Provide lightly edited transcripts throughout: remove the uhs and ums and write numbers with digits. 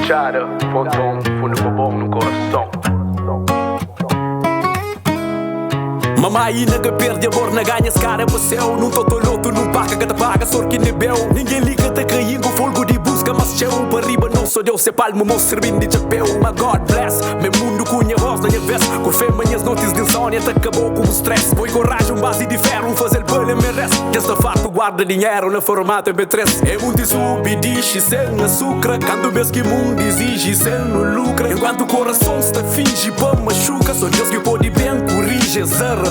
fechada, pontão, fundo para bom no coração. Mamãe nunca perde amor, não ganha esse cara para céu. Num totoloto, num paga que te paga, só que nem bel. Ninguém liga, tá caindo com fogo de busca, mas chão para riba não sou Deus, é palmo, moço servindo de chapéu. My God bless, meu mundo com minha voz na minha vez. Com fé, manhãs, noites de insónia, te acabou com o stress. Foi coragem, base de ferro, fazer palha, merece. Que esta fato guarda dinheiro na formato MP3. É muito subdiche, sem açúcar. Quando vês que o mundo exige, sem no lucro. Enquanto o coração está finge, pão machuca. Só Deus que pode bem corrige, zara.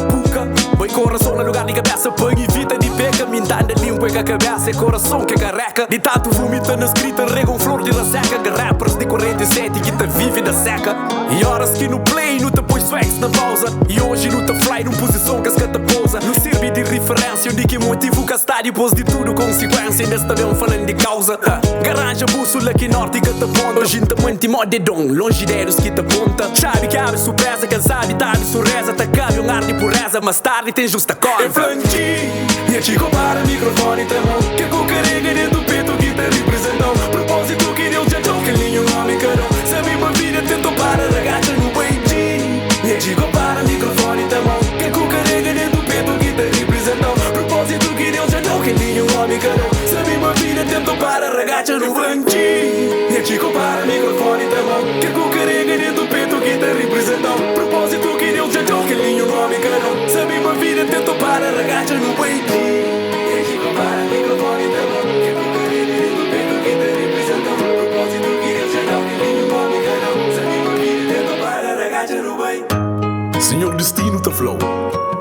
Põe coração no lugar de cabeça, põe evita de peca. Mintanda limpo é que a cabeça é coração que carreca. De tanto vomita na escrita, regam flor de la seca. Que rappers de 47 que te vive da seca. E horas que no play, não te põe swags na pausa. E hoje não te fly numa posição que as que te pousa. Não serve de referência, onde que motivo que está depois de tudo consequência. Ainda está bem falando de causa. Garanja, bússola que norte que te aponta. Hoje não te mante modo de dom, longe deles que te aponta. Sabe que abre surpresa, quem sabe tá de surpresa. Te cabe um ar de pureza, mas tarde tem justa corda. É Franchi, minha chico para microfone tem mão. Que cucarega dentro do peito que te representam. Propósito que Deus já deu, que linho nome carão. Sabe uma vida tentou para ragacha no Beijing. Minha chico para microfone tem mão. Que cucarega dentro do peito que te representam. Propósito que Deus já deu, que linho nome carão. Sabe uma vida tentou para ragacha no Beijing. Minha chico para microfone tem mão. Que cucarega dentro do peito que te representam. Propósito que Deus já deu, que linho nome carão. Sabe uma vida tentou para ragacha no Beijing. Minha chico para microfone tem mão. Que cucarega dentro do peito que te representam. Propósito que Deus já deu, que linho nome carão. Sabe uma vida tentou para ragacha no Beijing. Senhor Destino tá flow.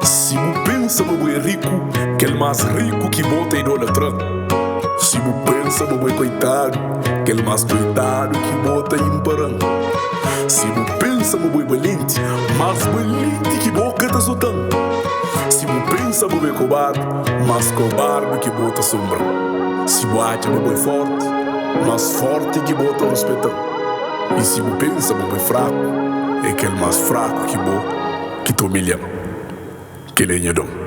Se mu pensa bobo é rico, que ele mais rico que bota idolatrando. Se mu pensa bobo é coitado, que ele mais coitado que bota imparando. Se mu pensa bobo é valente, mais valente que boca tá soltando. Se mu pensa bobo é cobarde, mais cobarde que bota sombra. Se mu acha bobo é forte, mais forte que bota respeitando. E se mu pensa bobo é fraco, é aquele mais fraco que bota, que te humilha, que lenha dom.